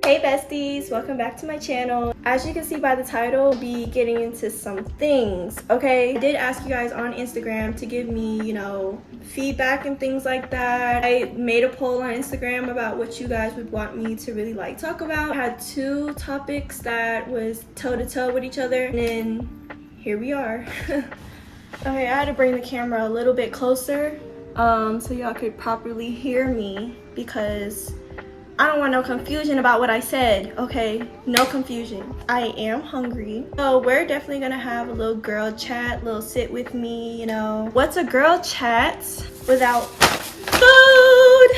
Hey besties, welcome back to my channel. As you can see by the title, I'll be getting into some things, okay? I did ask you guys on Instagram to give me, feedback and things like that. I made a poll on Instagram about what you guys would want me to really talk about. I had two topics that was toe-to-toe with each other, and then here we are. Okay, I had to bring the camera a little bit closer so y'all could properly hear me, because I don't want no confusion about what I said, okay? No confusion. I am hungry. So we're definitely gonna have a little girl chat, little sit with me, What's a girl chat without food?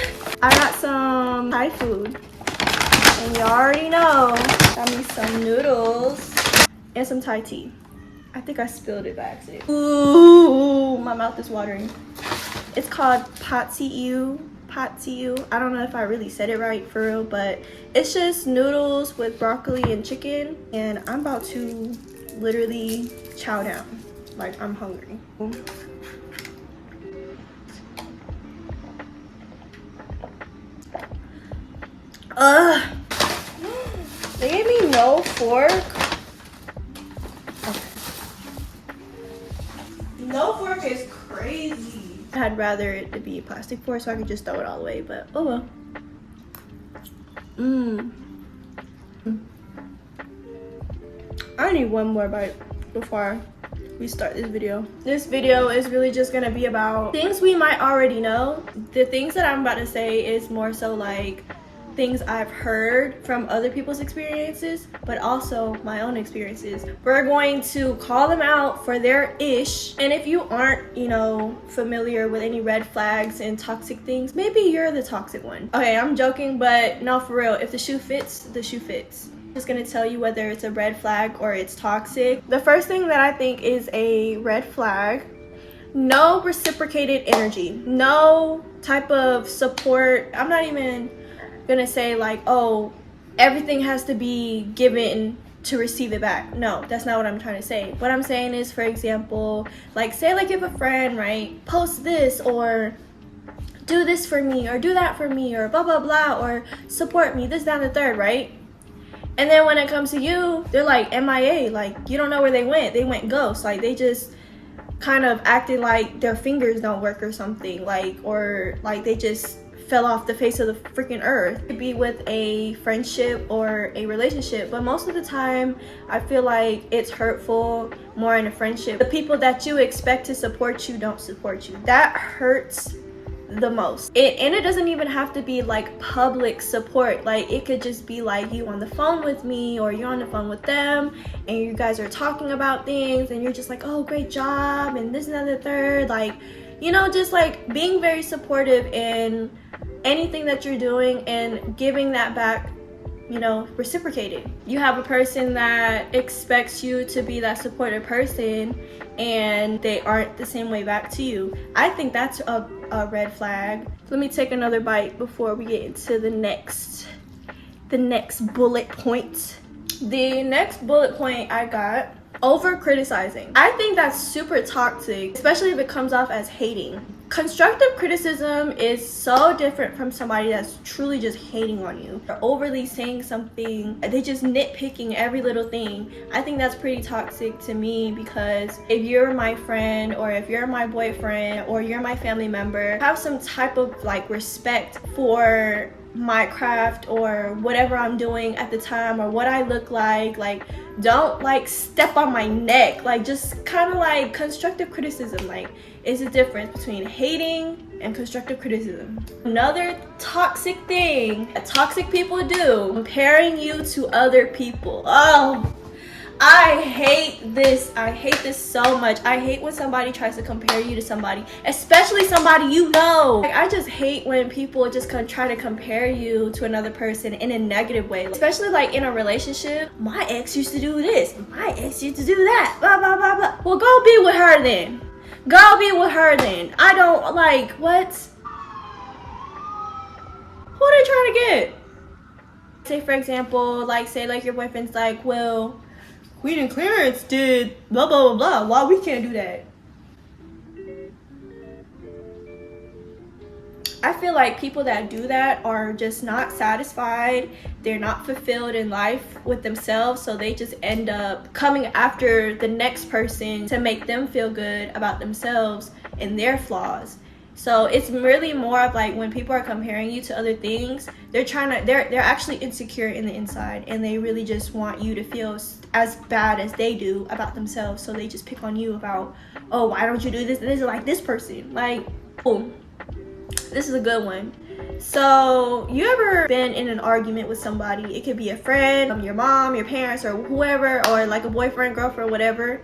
I got some Thai food. And you already know, got me some noodles and some Thai tea. I think I spilled it by accident. Ooh, my mouth is watering. It's called Pat Siu. I don't know if I really said it right for real, but it's just noodles with broccoli and chicken, and I'm about to literally chow down. I'm hungry. They gave me no fork. Okay. No fork is crazy. I'd rather it to be a plastic fork so I could just throw it all away, but oh well. I need one more bite before we start this video. This video is really just gonna be about things we might already know. The things that I'm about to say is more so things I've heard from other people's experiences, but also my own experiences. We're going to call them out for their ish, and if you aren't, familiar with any red flags and toxic things, maybe you're the toxic one. Okay, I'm joking, but no, for real, if the shoe fits, the shoe fits. I'm just gonna tell you whether it's a red flag or it's toxic. The first thing that I think is a red flag: no reciprocated energy, no type of support. I'm not even gonna say oh, everything has to be given to receive it back. No, that's not what I'm trying to say. What I'm saying is, for example, say you have a friend, right, post this or do this for me or do that for me or blah blah blah or support me, this, that, and the third, right? And then when it comes to you, they're MIA, you don't know where they went ghost. They just kind of acted like their fingers don't work or something, or they just fell off the face of the freaking earth. It could be with a friendship or a relationship, but most of the time I feel like it's hurtful more in a friendship. The people that you expect to support you don't support you. That hurts the most. And it doesn't even have to be public support. It could just be you on the phone with me or you're on the phone with them and you guys are talking about things and you're just oh, great job and this and that and the third, just being very supportive in anything that you're doing and giving that back, reciprocated. You have a person that expects you to be that supportive person and they aren't the same way back to you. I think that's a red flag. Let me take another bite before we get into the next bullet point. The next bullet point I got: over criticizing. I think that's super toxic, especially if it comes off as hating. Constructive criticism is so different from somebody that's truly just hating on you. They're overly saying something, they just nitpicking every little thing. I think that's pretty toxic to me, because if you're my friend or if you're my boyfriend or you're my family member, have some type of respect for my craft or whatever I'm doing at the time or what I look like. Don't step on my neck. Just kind of constructive criticism. Is a difference between hating and constructive criticism. Another toxic thing that toxic people do: comparing you to other people. Oh, I hate this. I hate this so much. I hate when somebody tries to compare you to somebody, especially somebody you know. I just hate when people just try to compare you to another person in a negative way, especially in a relationship. My ex used to do this, my ex used to do that, blah blah blah blah. Well, go be with her then. Go be with her then. I don't what? Who are they trying to get? Say for example, say your boyfriend's well, Queen and Clarence did blah blah blah blah. Why we can't do that? I feel like people that do that are just not satisfied. They're not fulfilled in life with themselves, so they just end up coming after the next person to make them feel good about themselves and their flaws. So it's really more of like when people are comparing you to other things, they're actually insecure in the inside, and they really just want you to feel as bad as they do about themselves. So they just pick on you about, oh, why don't you do this? This is like this person. Like, oh, this is a good one. So you ever been in an argument with somebody? It could be a friend, your mom, your parents, or whoever, or like a boyfriend, girlfriend, whatever,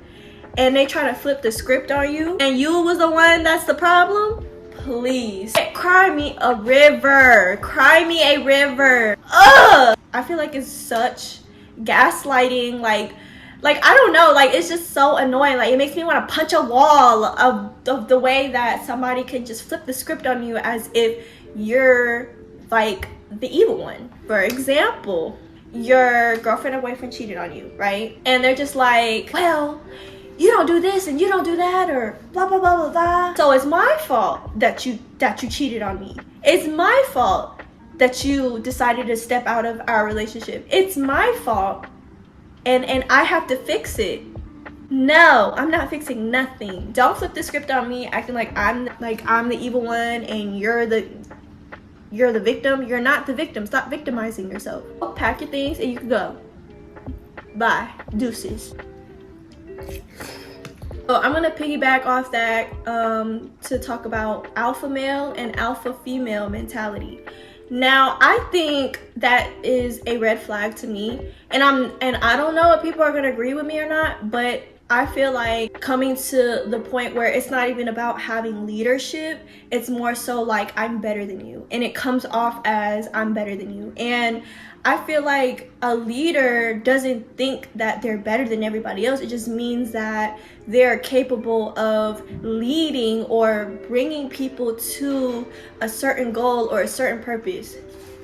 and they try to flip the script on you, and you was the one that's the problem? Please cry me a river. Cry me a river. Ugh! I feel like it's such gaslighting. Like I don't know, like it's just so annoying. Like it makes me want to punch a wall of the way that somebody can just flip the script on you as if you're like the evil one. For example, your girlfriend or boyfriend cheated on you, right? And they're just like, well, you don't do this and you don't do that, or blah blah blah blah blah. So it's my fault that you cheated on me. It's my fault that you decided to step out of our relationship. It's my fault, and I have to fix it. No, I'm not fixing nothing. Don't flip the script on me acting like I'm the evil one and you're the victim. You're not the victim. Stop victimizing yourself. Pack your things and you can go. Bye. Deuces. So I'm gonna piggyback off that to talk about alpha male and alpha female mentality. Now, I think that is a red flag to me, and I don't know if people are gonna agree with me or not, but I feel like coming to the point where it's not even about having leadership, it's more so like I'm better than you, and it comes off as I'm better than you. And I feel like a leader doesn't think that they're better than everybody else. It just means that they're capable of leading or bringing people to a certain goal or a certain purpose.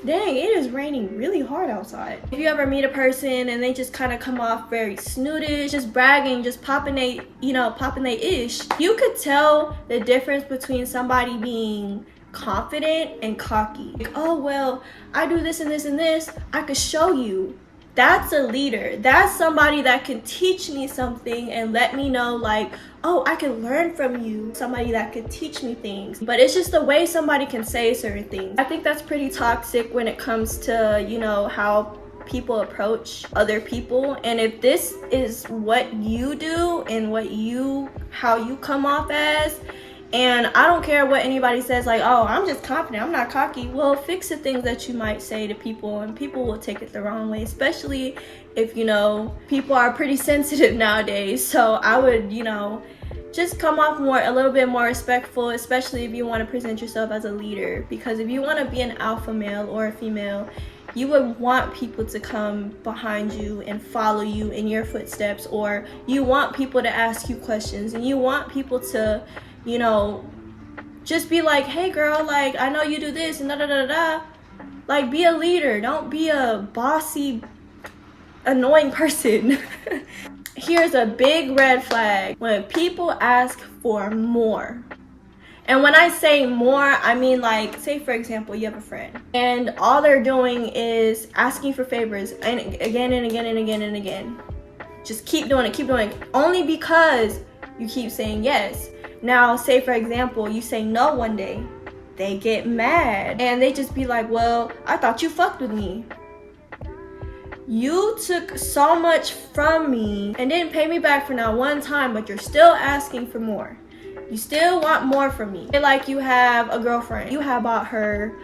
Dang, it is raining really hard outside. If you ever meet a person and they just kind of come off very snootish, just bragging, just popping they ish, you could tell the difference between somebody being confident and cocky. Like, oh well, I do this and this and this, I could show you. That's a leader. That's somebody that can teach me something and let me know, like, oh, I can learn from you. Somebody that could teach me things. But it's just the way somebody can say certain things. I think that's pretty toxic when it comes to, you know, how people approach other people. And if this is what you do and how you come off as, and I don't care what anybody says, like, oh, I'm just confident, I'm not cocky. Well, fix the things that you might say to people, and people will take it the wrong way, especially if, you know, people are pretty sensitive nowadays. So I would, you know, just come off a little bit more respectful, especially if you want to present yourself as a leader. Because if you want to be an alpha male or a female, you would want people to come behind you and follow you in your footsteps, or you want people to ask you questions, and you want people to, you know, just be like, hey girl, like, I know you do this and da da da da. Like, be a leader. Don't be a bossy, annoying person. Here's a big red flag: when people ask for more. And when I say more, I mean, like, say for example, you have a friend and all they're doing is asking for favors and again and again and again and again. Just keep doing it only because you keep saying yes. Now, say for example, you say no one day, they get mad and they just be like, well, I thought you fucked with me. You took so much from me and didn't pay me back for not one time, but you're still asking for more. You still want more from me. Like, you have a girlfriend, you have bought her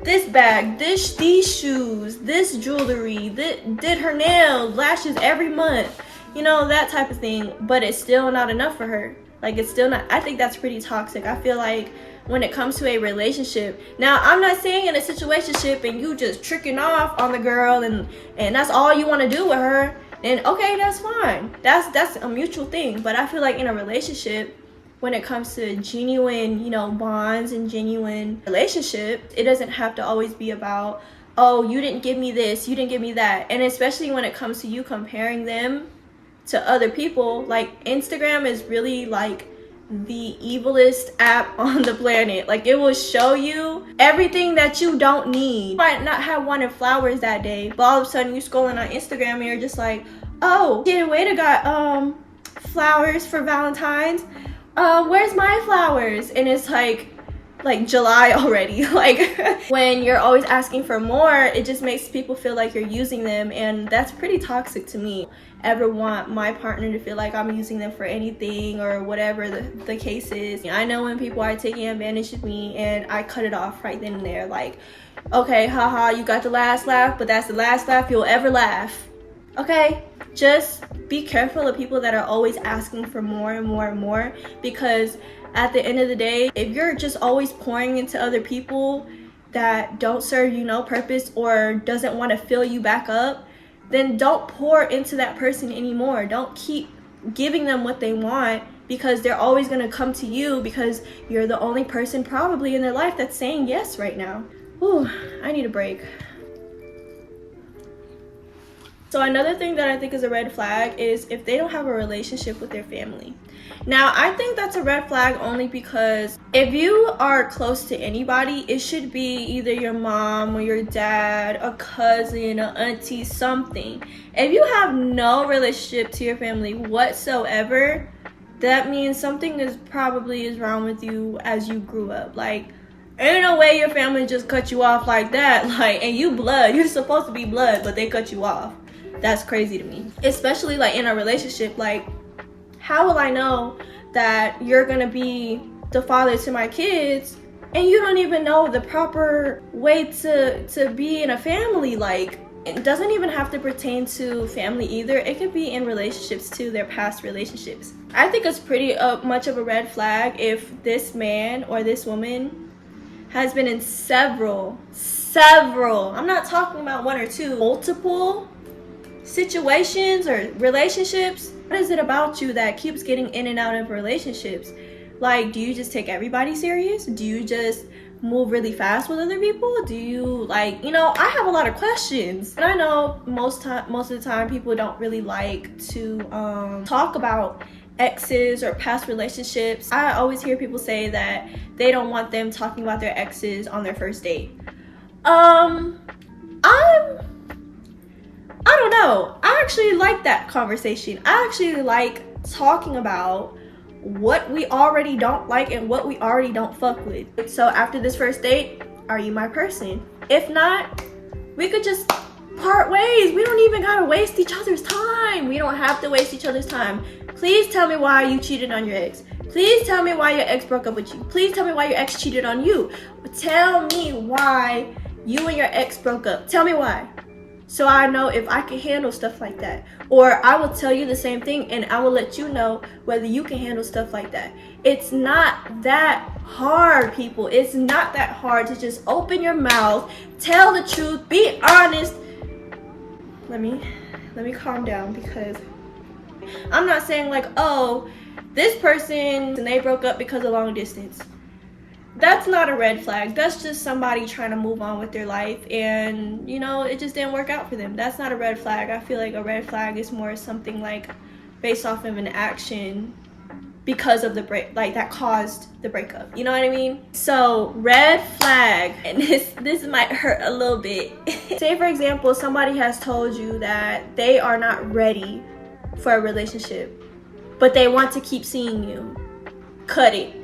this bag, these shoes, this jewelry, did her nails, lashes every month, you know, that type of thing, but it's still not enough for her. Like, it's still not. I think that's pretty toxic. I feel like when it comes to a relationship, now I'm not saying in a situationship and you just tricking off on the girl and that's all you want to do with her, then okay, that's fine. That's a mutual thing. But I feel like in a relationship, when it comes to genuine, you know, bonds and genuine relationship, it doesn't have to always be about, oh, you didn't give me this, you didn't give me that. And especially when it comes to you comparing them to other people, like, Instagram is really like the evilest app on the planet. Like, it will show you everything that you don't need. You might not have wanted flowers that day, but all of a sudden you scrolling on Instagram and you're just like, oh, Jada Waiter got flowers for Valentine's. Where's my flowers? And it's like July already. Like, when you're always asking for more, it just makes people feel like you're using them, and that's pretty toxic to me. Ever want my partner to feel like I'm using them for anything or whatever the case is. I know when people are taking advantage of me, and I cut it off right then and there. Like, okay, haha, you got the last laugh, but that's the last laugh you'll ever laugh. Okay, just be careful of people that are always asking for more and more and more, because at the end of the day, if you're just always pouring into other people that don't serve you no purpose or doesn't want to fill you back up, then don't pour into that person anymore. Don't keep giving them what they want, because they're always going to come to you because you're the only person probably in their life that's saying yes right now. Ooh, I need a break. So another thing that I think is a red flag is if they don't have a relationship with their family. Now, I think that's a red flag only because if you are close to anybody, it should be either your mom or your dad, a cousin, an auntie, something. If you have no relationship to your family whatsoever, that means something is wrong with you as you grew up. Like, ain't no way your family just cut you off like that. Like, and you blood, you're supposed to be blood, but they cut you off. That's crazy to me. Especially like in a relationship, like, how will I know that you're gonna be the father to my kids and you don't even know the proper way to be in a family? Like, it doesn't even have to pertain to family either. It could be in relationships too, their past relationships. I think it's pretty much of a red flag if this man or this woman has been in several, I'm not talking about one or two, multiple situations or relationships. What is it about you that keeps getting in and out of relationships? Like, do you just take everybody serious? Do you just move really fast with other people? Do you, like, I have a lot of questions. And I know most of the time people don't really like to talk about exes or past relationships. I always hear people say that they don't want them talking about their exes on their first date. I don't know. I actually like that conversation. I actually like talking about what we already don't like and what we already don't fuck with. So after this first date, are you my person? If not, we could just part ways. We don't even gotta waste each other's time. We don't have to waste each other's time. Please tell me why you cheated on your ex. Please tell me why your ex broke up with you. Please tell me why your ex cheated on you. Tell me why you and your ex broke up. Tell me why. So I know if I can handle stuff like that. Or I will tell you the same thing and I will let you know whether you can handle stuff like that. It's not that hard, people. It's not that hard to just open your mouth, tell the truth, be honest. Let me calm down, because I'm not saying like, oh, this person and they broke up because of long distance. That's not a red flag. That's just somebody trying to move on with their life and, it just didn't work out for them. That's not a red flag. I feel like a red flag is more something like based off of an action because of the break, like that caused the breakup. You know what I mean? So red flag, and this might hurt a little bit. Say for example, somebody has told you that they are not ready for a relationship, but they want to keep seeing you. Cut it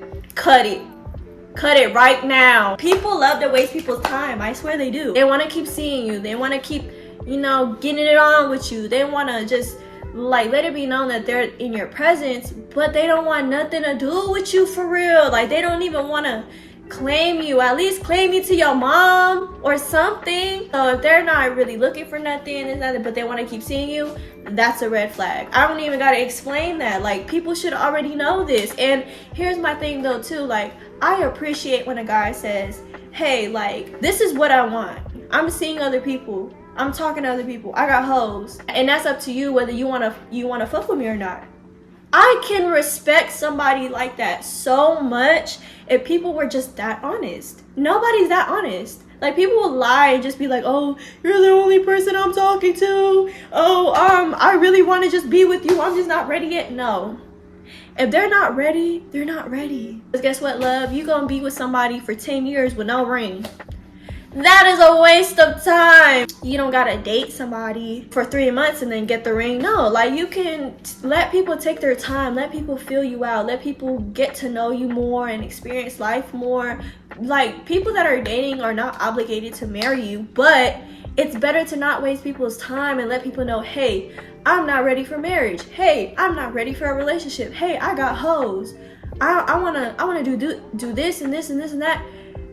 right now. People love to waste people's time. I swear they do. They want to keep seeing you. They want to keep, getting it on with you. They want to just like let it be known that they're in your presence, but they don't want nothing to do with you for real. Like, they don't even want to claim you. At least claim you to your mom or something. So if they're not really looking for nothing, but they want to keep seeing you, that's a red flag. I don't even gotta explain that. Like, people should already know this. And here's my thing though too, like, I appreciate when a guy says, hey, like, this is what I want. I'm seeing other people. I'm talking to other people. I got hoes. And that's up to you whether you wanna fuck with me or not. I can respect somebody like that so much if people were just that honest. Nobody's that honest. Like, people will lie and just be like, oh, you're the only person I'm talking to. Oh, I really want to just be with you. I'm just not ready yet. No. If they're not ready, they're not ready. Because guess what, love? You gonna be with somebody for 10 years with no ring. That is a waste of time. You don't gotta date somebody for 3 months and then get the ring. No, like, you can let people take their time, let people feel you out, let people get to know you more and experience life more. Like, people that are dating are not obligated to marry you, but it's better to not waste people's time and let people know, hey, I'm not ready for marriage. Hey, I'm not ready for a relationship. Hey, I got hoes. I wanna do this and this and this and that.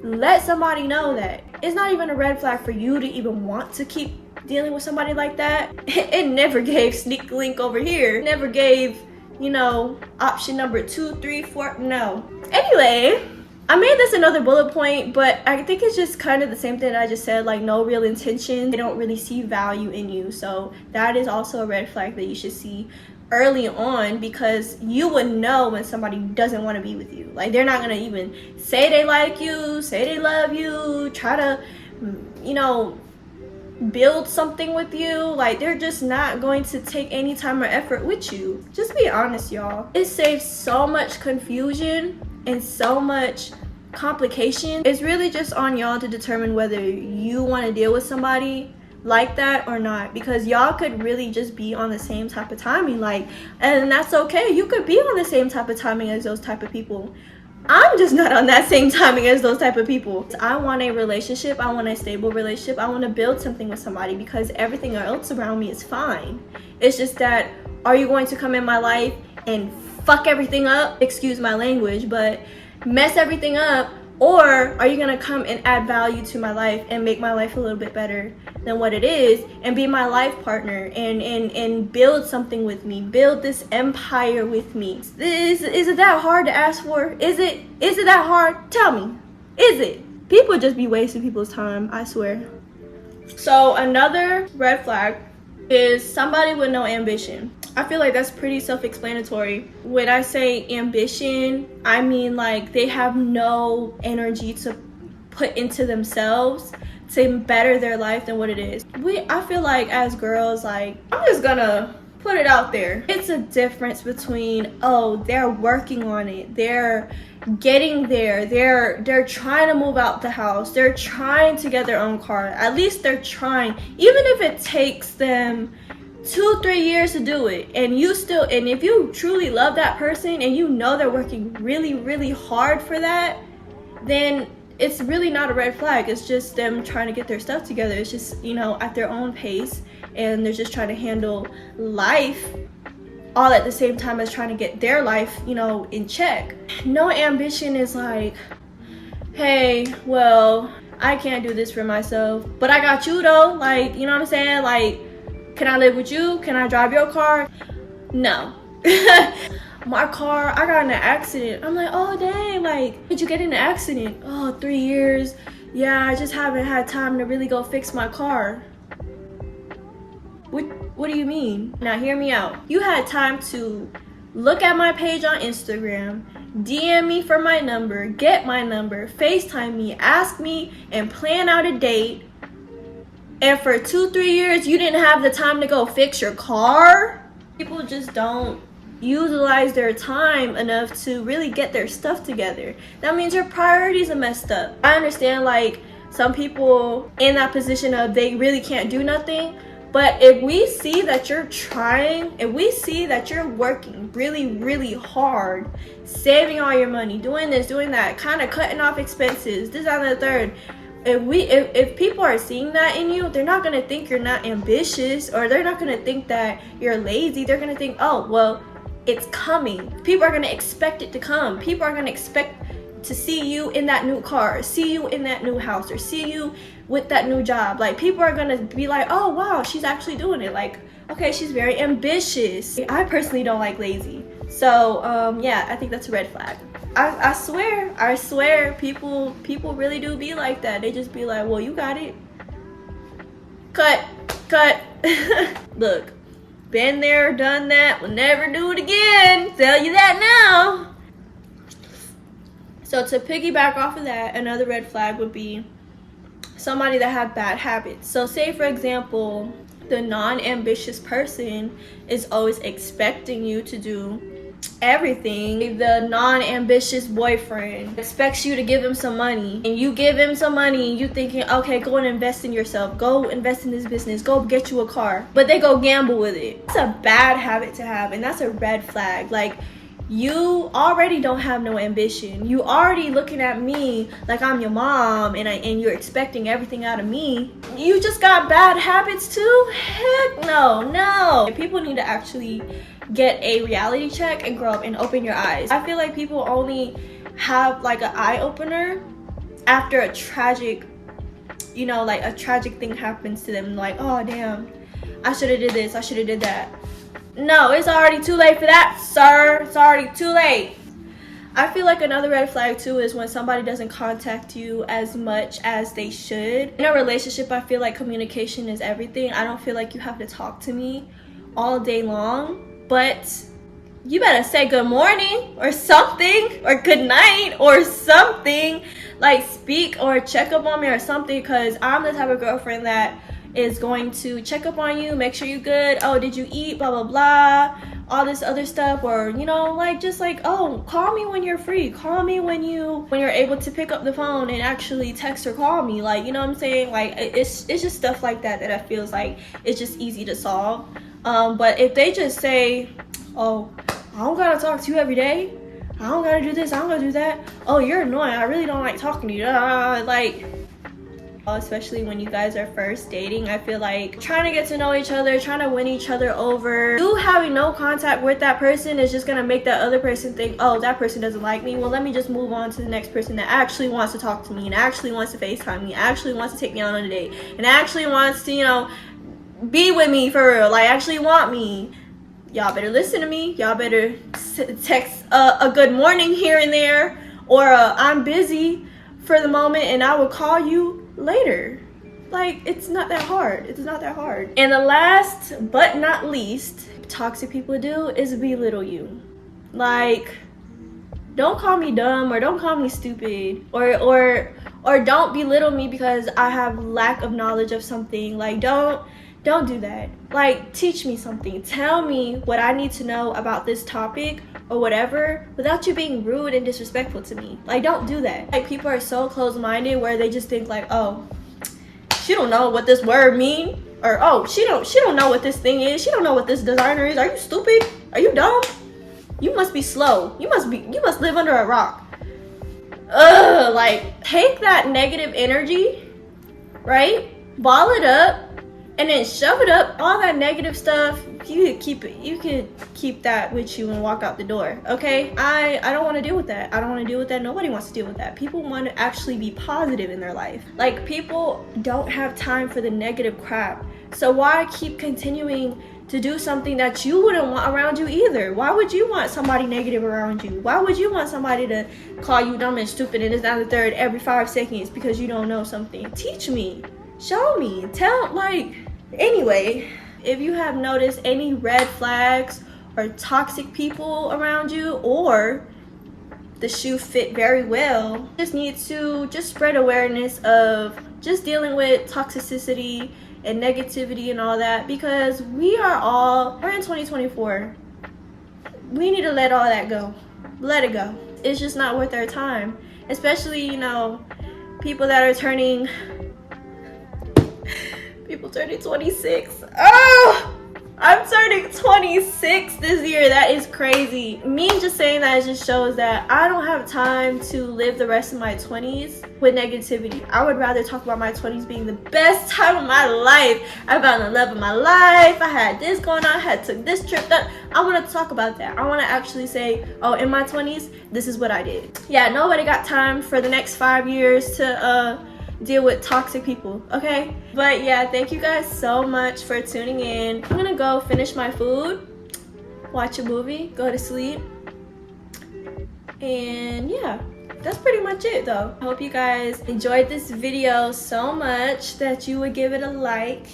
Let somebody know that. It's not even a red flag for you to even want to keep dealing with somebody like that. It never gave sneak link over here. It never gave, you know, option number 2, 3, 4. No. Anyway, I made this another bullet point, but I think it's just kind of the same thing that I just said, like, no real intention. They don't really see value in you. So that is also a red flag that you should see early on, because you would know when somebody doesn't want to be with you. Like, they're not gonna even say they like you, say they love you, try to, you know, build something with you. Like, they're just not going to take any time or effort with you. Just be honest, y'all. It saves so much confusion and so much complication. It's really just on y'all to determine whether you want to deal with somebody like that or not, because y'all could really just be on the same type of timing, like, and that's okay. You could be on the same type of timing as those type of people. I'm just not on that same timing as those type of people. I want a relationship. I want a stable relationship. I want to build something with somebody, because everything else around me is fine. It's just that, are you going to come in my life and fuck everything up? Excuse my language, but mess everything up? Or are you gonna come and add value to my life and make my life a little bit better than what it is, and be my life partner and build something with me, build this empire with me? Is it that hard to ask for? Is it that hard? Tell me. Is it? People just be wasting people's time, I swear. So another red flag is somebody with no ambition. I feel like that's pretty self-explanatory. When I say ambition, I mean, like, they have no energy to put into themselves to better their life than what it is. I feel like as girls, like, I'm just gonna put it out there. It's a difference between, oh, they're working on it, they're getting there, they're trying to move out the house, they're trying to get their own car. At least they're trying, even if it takes them 2-3 years to do it, and if you truly love that person and you know they're working really, really hard for that, then it's really not a red flag. It's just them trying to get their stuff together. It's just, you know, at their own pace, and they're just trying to handle life all at the same time as trying to get their life, you know, in check. No ambition is like, hey, well, I can't do this for myself, but I got you though. Like, you know what I'm saying? Like, can I live with you? Can I drive your car? No. My car, I got in an accident. I'm like, oh dang, like, did you get in an accident? Oh, 3 years. Yeah, I just haven't had time to really go fix my car. What do you mean? Now hear me out. You had time to look at my page on Instagram, DM me for my number, get my number, FaceTime me, ask me, and plan out a date. And for 2-3 years, you didn't have the time to go fix your car? People just don't utilize their time enough to really get their stuff together. That means your priorities are messed up. I understand, like, some people in that position of they really can't do nothing, but if we see that you're trying, if we see that you're working really, really hard, saving all your money, doing this, doing that, kind of cutting off expenses, this, that, and the third, if people are seeing that in you, they're not going to think you're not ambitious, or they're not going to think that you're lazy. They're going to think, oh, well, it's coming. People are going to expect it to come. People are going to expect to see you in that new car, see you in that new house, or see you with that new job. Like, people are going to be like, oh, wow, she's actually doing it. Like, okay, she's very ambitious. I personally don't like lazy. So, yeah, I think that's a red flag. I swear, people really do be like that. They just be like, well, you got it. Cut. Look, been there, done that, will never do it again. Tell you that now. So to piggyback off of that, another red flag would be somebody that have bad habits. So say, for example, the non-ambitious person is always expecting you to do everything. The non-ambitious boyfriend expects you to give him some money, and you give him some money, you thinking, okay, go and invest in yourself, go invest in this business, go get you a car, but they go gamble with it. It's a bad habit to have, and that's a red flag. Like, you already don't have no ambition. You already looking at me like I'm your mom, and you're expecting everything out of me. You just got bad habits too? Heck no. People need to actually get a reality check and grow up and open your eyes. I feel like people only have like an eye opener after a tragic, like a tragic thing happens to them. Like, oh damn, I should have did this, I should have did that. No, it's already too late for that, sir. It's already too late. I feel like another red flag too is when somebody doesn't contact you as much as they should. In a relationship, I feel like communication is everything. I don't feel like you have to talk to me all day long, but you better say good morning or something, or good night or something. Like, speak or check up on me or something, because I'm the type of girlfriend that is going to check up on you, make sure you're good. Oh, did you eat? Blah blah blah, all this other stuff. Or like, just like, oh, call me when you're free, call me when you're able to pick up the phone and actually text or call me. Like, you know what I'm saying? Like, it's just stuff like that I feels like it's just easy to solve. But if they just say, oh, I don't gotta talk to you every day, I don't gotta do this, I don't gotta do that, oh, you're annoying, I really don't like talking to you, like, especially when you guys are first dating, I feel like trying to get to know each other, trying to win each other over, you having no contact with that person is just gonna make that other person think, oh, that person doesn't like me, well, let me just move on to the next person that actually wants to talk to me and actually wants to FaceTime me, actually wants to take me out on a date, and actually wants to, be with me for real, like actually want me. Y'all better listen to me. Y'all better text a good morning here and there, or I'm busy for the moment and I will call you later. Like, it's not that hard. It's not that hard. And the last but not least toxic people do is belittle you. Like, don't call me dumb, or don't call me stupid, or don't belittle me because I have lack of knowledge of something. Like, don't do that. Like, teach me something. Tell me what I need to know about this topic or whatever without you being rude and disrespectful to me. Like, don't do that. Like, people are so closed-minded where they just think like, oh, she don't know what this word mean, or oh, she don't know what this thing is. She don't know what this designer is. Are you stupid? Are you dumb? You must be slow. You must live under a rock. Ugh, like, take that negative energy, right? Ball it up, and then shove it up. All that negative stuff, you could keep that with you and walk out the door, okay? I don't want to deal with that. I don't want to deal with that. Nobody wants to deal with that. People want to actually be positive in their life. Like, people don't have time for the negative crap. So why keep continuing to do something that you wouldn't want around you either? Why would you want somebody negative around you? Why would you want somebody to call you dumb and stupid and this, that, and the third every 5 seconds because you don't know something? Teach me. Show me. Tell, like, anyway, if you have noticed any red flags or toxic people around you, or the shoe fit very well, just need to just spread awareness of just dealing with toxicity and negativity and all that, because we're in 2024. We need to let all that go. Let it go. It's just not worth our time, especially people that are turning 26. Oh, I'm turning 26 this year. That is crazy. Me just saying that just shows that I don't have time to live the rest of my 20s with negativity. I would rather talk about my 20s being the best time of my life. I found the love of my life. I had this going on. I took this trip. I want to talk about that. I want to actually say, oh, in my 20s, this is what I did. Yeah, nobody got time for the next 5 years to deal with toxic people, okay? But yeah, thank you guys so much for tuning in. I'm gonna go finish my food, watch a movie, go to sleep, and yeah, that's pretty much it though. I hope you guys enjoyed this video so much that you would give it a like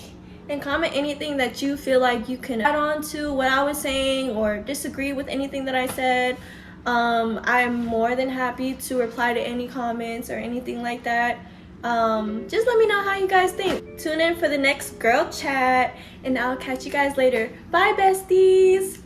and comment anything that you feel like you can add on to what I was saying, or disagree with anything that I said. I'm more than happy to reply to any comments or anything like that. Just let me know how you guys think. Tune in for the next girl chat, and I'll catch you guys later. Bye, besties.